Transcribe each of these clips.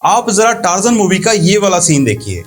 आप जरा torsion movie का ये वाला सीन देखिए।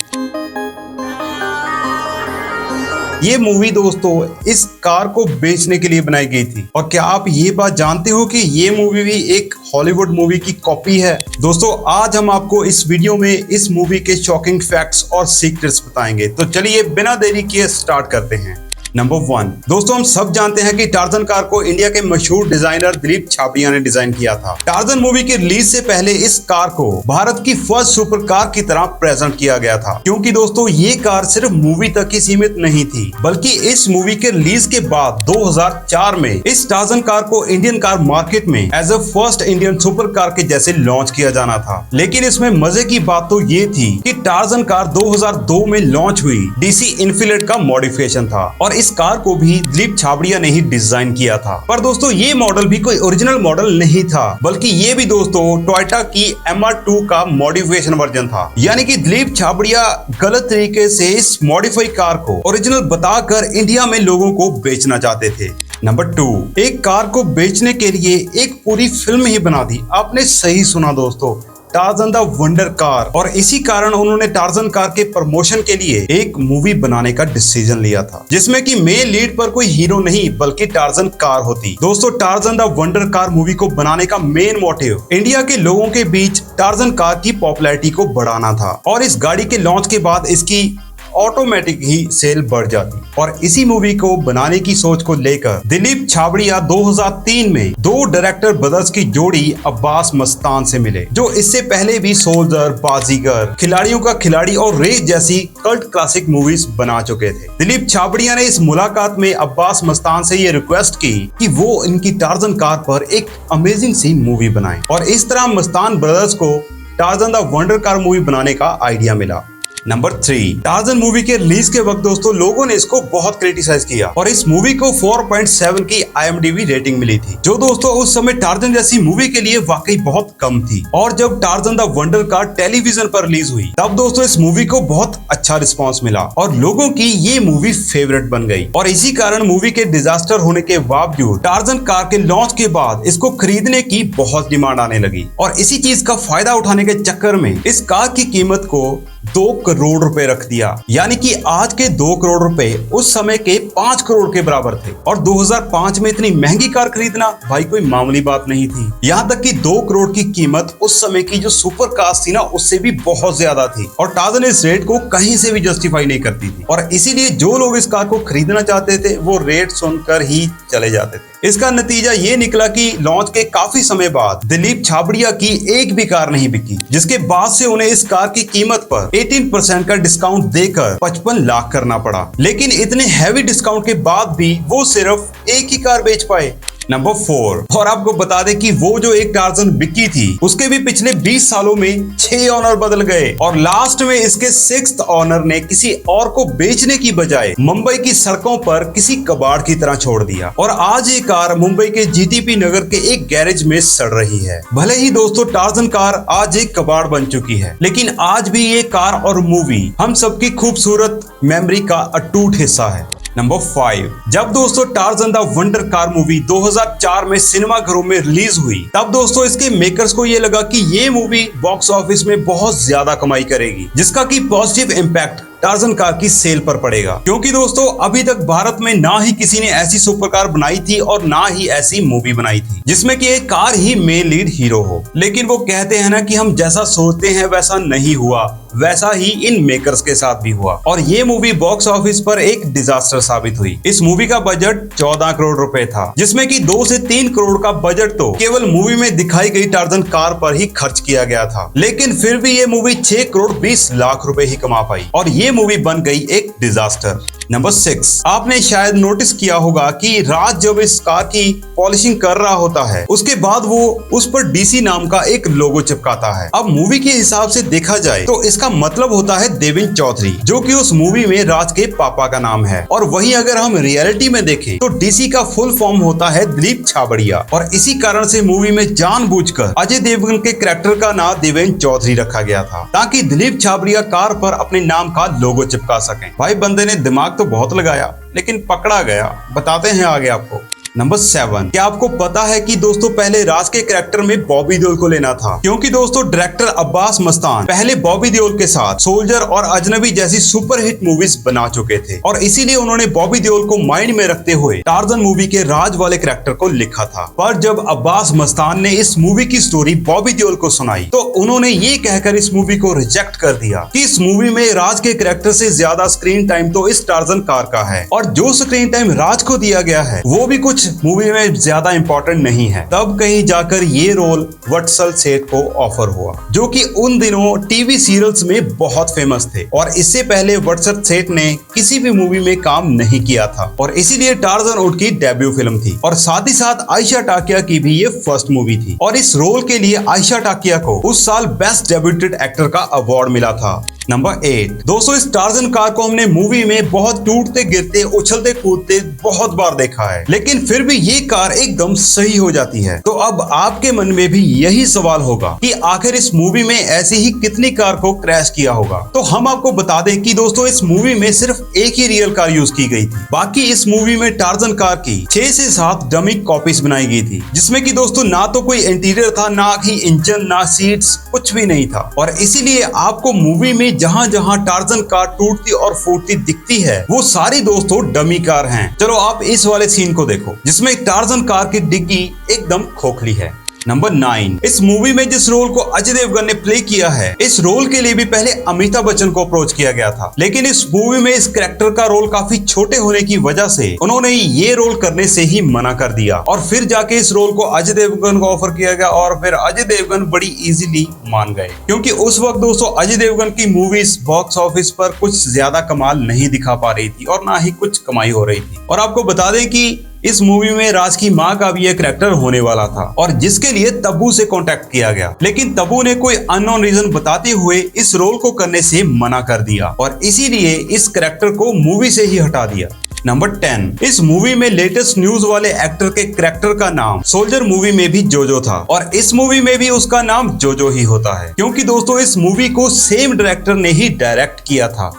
ये मूवी दोस्तों इस कार को बेचने के लिए बनाई गई थी। और क्या आप ये बात जानते हो कि ये मूवी भी एक हॉलीवुड मूवी की कॉपी है। दोस्तों आज हम आपको इस वीडियो में इस मूवी के शॉकिंग फैक्ट्स और सीक्रेट्स बताएंगे। तो चलिए बिना देरी किए स्टार्ट करते हैं। नंबर 1, दोस्तों हम सब जानते हैं कि टार्जन कार को इंडिया के मशहूर डिजाइनर दिलीप छाबड़िया ने डिजाइन किया था। टार्जन मूवी के रिलीज से पहले इस कार को भारत की फर्स्ट सुपर कार की तरह प्रेजेंट किया गया था, क्योंकि दोस्तों ये कार सिर्फ मूवी तक ही सीमित नहीं थी, बल्कि इस मूवी के रिलीज के बाद 2004 में इस टार्जन कार को इंडियन कार मार्केट में as a first Indian super car के जैसे लॉन्च किया जाना था। लेकिन इसमें मजे की बात तो ये थी कि टार्जन कार 2002 में लॉन्च हुई डीसी इन्फिनिटी का मॉडिफिकेशन था और इस कार को भी दिलीप छाबड़िया ने ही डिजाइन किया था। पर दोस्तों ये मॉडल भी कोई ओरिजिनल मॉडल नहीं था, बल्कि ये भी दोस्तों टोयोटा की MR2 का मॉडिफिकेशन वर्जन था। यानी कि दिलीप छाबड़िया गलत तरीके से इस मॉडिफाइड कार को ओरिजिनल बताकर इंडिया में लोगों को बेचना चाहते थे। नंबर 2, एक कार को बेचने के लिए एक पूरी फिल्म ही बना दी। आपने सही सुना दोस्तों, टार्जन द वंडर कार। और इसी कारण उन्होंने टार्जन कार के प्रमोशन के लिए एक मूवी बनाने का डिसीजन लिया था, जिसमें कि मेन लीड पर कोई हीरो नहीं बल्कि टार्जन कार होती। दोस्तों Tarzan the wonder car movie को बनाने का मेन मोटिव इंडिया के लोगों के बीच टार्जन कार की पॉपुलैरिटी को बढ़ाना था और इस गाड़ी के लॉन्च के बाद इसकी ऑटोमेटिक ही सेल बढ़ जाती। और इसी मूवी को बनाने की सोच को लेकर दिलीप छाबड़िया 2003 में दो डायरेक्टर ब्रदर्स की जोड़ी अब्बास मस्तान से मिले, जो इससे पहले भी सोल्जर, बाजीगर, खिलाड़ियों का खिलाड़ी और रेस जैसी कल्ट क्लासिक मूवीज बना चुके थे। दिलीप छाबड़िया ने इस मुलाकात में अब्बास मस्तान से ये रिक्वेस्ट की कि वो इनकी टार्जन कार पर एक अमेजिंग सी मूवी बनाएं और इस तरह मस्तान ब्रदर्स को Tarzan the wonder car movie बनाने का आइडिया मिला। नंबर 3, टार्जन मूवी के रिलीज के वक्त दोस्तों लोगों ने इसको बहुत क्रिटिसाइज किया और इस मूवी को 4.7 की IMDb रेटिंग मिली थी, जो दोस्तों उस समय टार्जन जैसी मूवी के लिए वाकई बहुत कम थी। और जब Tarzan the wonder car television पर रिलीज हुई तब दोस्तों इस मूवी को बहुत अच्छा रिस्पांस मिला और लोगों की ये मूवी फेवरेट बन गई। और इसी कारण मूवी के डिजास्टर होने के बावजूद टार्जन कार के लॉन्च के बाद इसको खरीदने की बहुत डिमांड आने लगी और इसी चीज का फायदा उठाने के चक्कर में इस कार की कीमत को 2 करोड़ रुपए रख दिया। यानी कि आज के 2 करोड़ रुपए उस समय के 5 करोड़ के बराबर थे। और 2005 में इतनी महंगी कार खरीदना भाई कोई मामूली बात नहीं थी। यहाँ तक कि 2 करोड़ की कीमत उस समय की जो सुपर कार्स थी ना उससे भी बहुत ज्यादा थी और टार्जन इस रेट को कहीं से भी जस्टिफाई नहीं करती थी। और इसीलिए जो लोग इस कार को खरीदना चाहते थे वो रेट सुनकर ही चले जाते थे। इसका नतीजा ये निकला कि लॉन्च के काफी समय बाद दिलीप छाबड़िया की एक भी कार नहीं बिकी, जिसके बाद से उन्हें इस कार की कीमत पर 18% का डिस्काउंट देकर 55 लाख करना पड़ा। लेकिन इतने हैवी डिस्काउंट के बाद भी वो सिर्फ एक ही कार बेच पाए। नंबर 4, और आपको बता दें कि वो जो एक टार्जन बिकी थी उसके भी पिछले 20 सालों में 6 ऑनर बदल गए और लास्ट में इसके 6th ऑनर ने किसी और को बेचने की बजाय मुंबई की सड़कों पर किसी कबाड़ की तरह छोड़ दिया और आज ये कार मुंबई के GTP नगर के एक गैरेज में सड़ रही है। भले ही दोस्तों टार्जन कार आज एक कबाड़ बन चुकी है, लेकिन आज भी ये कार और मूवी हम सबकी खूबसूरत मेमोरी का अटूट हिस्सा है। नंबर 5, जब दोस्तों Tarzan the wonder car movie 2004 में सिनेमा घरों में रिलीज हुई तब दोस्तों इसके मेकर्स को ये लगा कि ये मूवी बॉक्स ऑफिस में बहुत ज्यादा कमाई करेगी, जिसका कि पॉजिटिव इम्पैक्ट टार्जन कार की सेल पर पड़ेगा। क्योंकि दोस्तों अभी तक भारत में ना ही किसी ने ऐसी सुपर कार बनाई थी और ना ही ऐसी मूवी बनाई थी जिसमें कि एक कार ही मेन लीड हीरो हो। लेकिन वो कहते हैं ना कि हम जैसा सोचते हैं वैसा नहीं हुआ, वैसा ही इन मेकर्स के साथ भी हुआ और ये मूवी बॉक्स ऑफिस पर एक डिजास्टर साबित हुई। इस मूवी का बजट 14 करोड़ रुपए था, जिसमें कि 2 से 3 करोड़ का बजट तो केवल मूवी में दिखाई गई टार्जन कार पर ही खर्च किया गया था। लेकिन फिर भी ये मूवी 6 करोड़ 20 लाख रुपए ही कमा पाई और ये मूवी बन गई एक डिजास्टर। नंबर 6, आपने शायद नोटिस किया होगा कि राज जब इस कार की पॉलिशिंग कर रहा होता है उसके बाद वो उस पर DC नाम का एक लोगो चिपकाता है। अब मूवी के हिसाब से देखा जाए तो इसका मतलब होता है देवेंद्र चौधरी, जो कि उस मूवी में राज के पापा का नाम है। और वहीं अगर हम रियलिटी में देखें तो DC का फुल फॉर्म होता है दिलीप छाबड़िया और इसी कारण से मूवी में जानबूझकर अजय देवगन के कैरेक्टर का नाम देवेंद्र चौधरी रखा गया था, ताकि दिलीप छाबड़िया कार पर अपने नाम का लोगो चिपका सकें। भाई बंदे ने दिमाग तो बहुत लगाया लेकिन पकड़ा गया। बताते हैं आगे आपको। नंबर 7, क्या आपको पता है कि दोस्तों पहले राज के कैरेक्टर में बॉबी देओल को लेना था, क्योंकि दोस्तों डायरेक्टर अब्बास मस्तान पहले बॉबी देओल के साथ सोल्जर और अजनबी जैसी सुपरहिट मूवीज बना चुके थे और इसीलिए उन्होंने बॉबी देओल को माइंड में रखते हुए टार्जन मूवी के राज वाले कैरेक्टर को लिखा था। पर जब अब्बास मस्तान ने इस मूवी की स्टोरी बॉबी देओल को सुनाई तो उन्होंने ये कहकर इस मूवी को रिजेक्ट कर दिया कि इस मूवी में राज के कैरेक्टर से ज्यादा स्क्रीन टाइम तो इस टार्जन कार का है और जो स्क्रीन टाइम राज को दिया गया है वो भी कुछ मूवी में ज्यादा इंपॉर्टेंट नहीं है। तब कहीं जाकर ये रोल वत्सल सेठ को ऑफर हुआ, जो कि उन दिनों टीवी सीरियल्स में बहुत फेमस थे और इससे पहले वत्सल सेठ ने किसी भी मूवी में काम नहीं किया था और इसीलिए टार्जन उनकी डेब्यू फिल्म थी और साथ ही साथ आयशा टाकिया की भी ये फर्स्ट मूवी थी और इस रोल के लिए आयशा टाकिया को उस साल बेस्ट डेब्यूटेड एक्टर का अवार्ड मिला था। नंबर 8, दोस्तों इस टार्जन कार को हमने मूवी में बहुत टूटते गिरते उछलते कूदते बहुत बार देखा है, लेकिन फिर भी ये कार एकदम सही हो जाती है। तो अब आपके मन में भी यही सवाल होगा कि आखिर इस मूवी में ऐसी ही कितनी कार को क्रैश किया होगा। तो हम आपको बता दें कि दोस्तों इस मूवी में सिर्फ एक ही रियल कार यूज की गई थी, बाकी इस मूवी में टार्जन कार की 6 से 7 डमी कॉपीज बनाई गई थी, जिसमें कि दोस्तों ना तो कोई इंटीरियर था, ना ही इंजन, ना सीट्स, कुछ भी नहीं था और इसीलिए आपको मूवी में जहां जहां टार्जन कार टूटती और फूटती दिखती है वो सारी दोस्तों डमी कार हैं। चलो आप इस वाले सीन को देखो जिसमें टार्जन कार की डिग्गी एकदम खोखली है। नंबर 9, इस मूवी में जिस रोल को अजय देवगन ने प्ले किया है, इस रोल के लिए भी पहले अमिताभ बच्चन को अप्रोच किया गया था, लेकिन इस मूवी में इस कैरेक्टर का रोल काफी छोटे होने की वजह से उन्होंने ये रोल करने से ही मना कर दिया और फिर जाके इस रोल को अजय देवगन को ऑफर किया गया और फिर अजय देवगन बड़ी इजीली मान गए, क्योंकि उस वक्त दोस्तों अजय देवगन की मूवीज बॉक्स ऑफिस पर कुछ ज्यादा कमाल नहीं दिखा पा रही थी और ना ही कुछ कमाई हो रही थी। और आपको बता दें कि इस मूवी में राज की मां का भी एक कैरेक्टर होने वाला था और जिसके लिए तब्बू से कांटेक्ट किया गया, लेकिन तब्बू ने कोई अननोन रीजन बताते हुए इस रोल को करने से मना कर दिया और इसीलिए इस कैरेक्टर को मूवी से ही हटा दिया। नंबर 10, इस मूवी में लेटेस्ट न्यूज वाले एक्टर के कैरेक्टर का नाम सोल्जर मूवी में भी जोजो था और इस मूवी में भी उसका नाम जोजो ही होता है, क्योंकि दोस्तों इस मूवी को सेम डायरेक्टर ने ही डायरेक्ट किया था।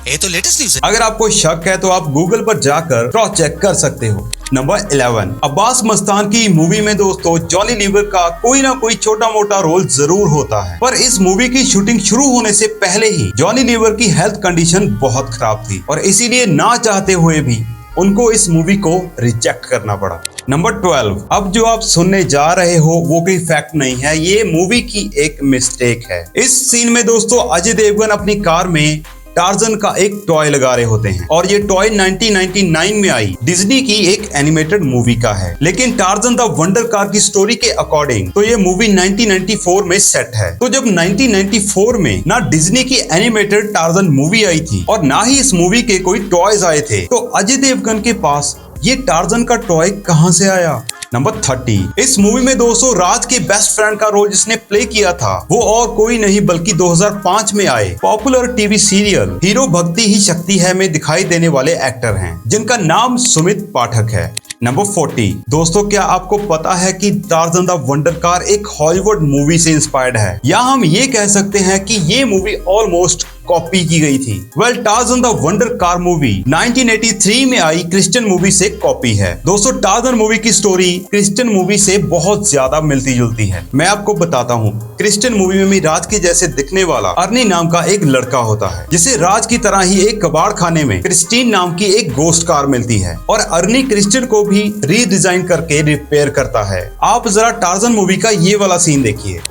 ये तो लेटेस्ट न्यूज़ है। अगर आपको शक है तो आप गूगल पर जाकर क्रॉस चेक कर सकते हो। नंबर 11, अब्बास मस्तान की मूवी में दोस्तों जॉनी लीवर का कोई ना कोई छोटा मोटा रोल जरूर होता है, पर इस मूवी की शूटिंग शुरू होने से पहले ही जॉनी लीवर की हेल्थ कंडीशन बहुत खराब थी और इसीलिए ना चाहते हुए भी उनको इस मूवी को रिजेक्ट करना पड़ा। नंबर 12, अब जो आप सुनने जा रहे हो वो कोई फैक्ट नहीं है, ये मूवी की एक मिस्टेक है। इस सीन में दोस्तों अजय देवगन अपनी कार में टार्जन का एक टॉय लगा रहे होते हैं और ये टॉय 1999 में आई डिज्नी की एक एनिमेटेड मूवी का है, लेकिन टार्जन द वंडर कार की स्टोरी के अकॉर्डिंग तो ये मूवी 1994 में सेट है। तो जब 1994 में ना डिज्नी की एनिमेटेड टार्जन मूवी आई थी और ना ही इस मूवी के कोई टॉयज आए थे, तो अजय देवगन के पास ये टार्जन का टॉय कहां से आया। नंबर 30, इस मूवी में दोस्तों राज के बेस्ट फ्रेंड का रोल जिसने प्ले किया था वो और कोई नहीं बल्कि 2005 में आए पॉपुलर टीवी सीरियल हीरो भक्ति ही शक्ति है में दिखाई देने वाले एक्टर हैं, जिनका नाम सुमित पाठक है। नंबर 40, दोस्तों क्या आपको पता है कि टार्जन द वंडर कार एक हॉलीवुड मूवी से इंस्पायर्ड है, या हम ये कह सकते हैं कि ये मूवी ऑलमोस्ट कॉपी की गई थी। Well, Tarzan the wonder car movie 1983 में आई क्रिश्चियन मूवी से कॉपी है। दोस्तों टार्जन मूवी की स्टोरी क्रिश्चियन मूवी से बहुत ज्यादा मिलती जुलती है। मैं आपको बताता हूँ, क्रिश्चियन मूवी में राज के जैसे दिखने वाला अर्नी नाम का एक लड़का होता है, जिसे राज की तरह ही एक कबाड़ खाने में क्रिस्टीन नाम की एक गोस्ट कार मिलती है और अर्नी क्रिश्चियन को भी रीडिजाइन करके रिपेयर करता है। आप जरा टार्जन मूवी का ये वाला सीन देखिए।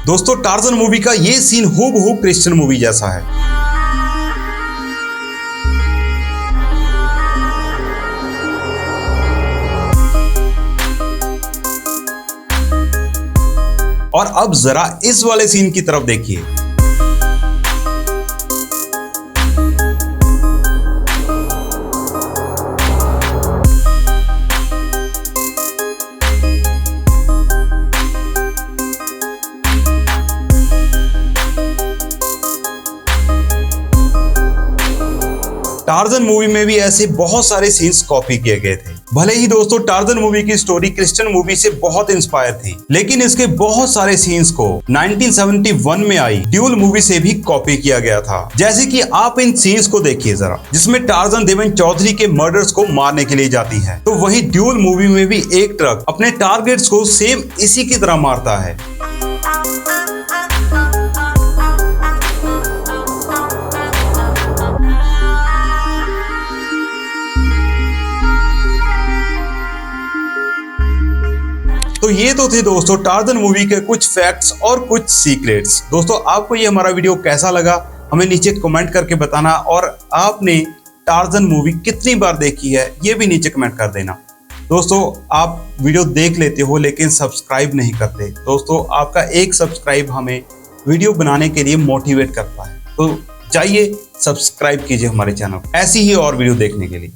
दोस्तों टार्जन मूवी का ये सीन हूबहू क्रिश्चियन मूवी जैसा है। और अब जरा इस वाले सीन की तरफ देखिए। टार्जन मूवी में भी ऐसे बहुत सारे सीन्स कॉपी किए गए थे, भले ही दोस्तों टार्जन मूवी की स्टोरी क्रिश्चियन मूवी से बहुत इंस्पायर थी, लेकिन इसके बहुत सारे सीन्स को 1971 में आई ड्यूल मूवी से भी कॉपी किया गया था। जैसे कि आप इन सीन्स को देखिए जरा, जिसमें टार्जन देवेन चौधरी के मर्डर्स को मारने के लिए जाती है, तो वही ड्यूल मूवी में भी एक ट्रक अपने टारगेट्स को सेम इसी की तरह मारता है। तो ये तो थे दोस्तों टार्जन मूवी के कुछ फैक्ट्स और कुछ सीक्रेट्स। दोस्तों आपको ये हमारा वीडियो कैसा लगा हमें नीचे कमेंट करके बताना, और आपने टार्जन मूवी कितनी बार देखी है ये भी नीचे कमेंट कर देना। दोस्तों आप वीडियो देख लेते हो लेकिन सब्सक्राइब नहीं करते। दोस्तों आपका एक सब्सक्राइब हमें वीडियो बनाने के लिए मोटिवेट करता है, तो जाइए सब्सक्राइब कीजिए हमारे चैनल ऐसी ही और वीडियो देखने के लिए।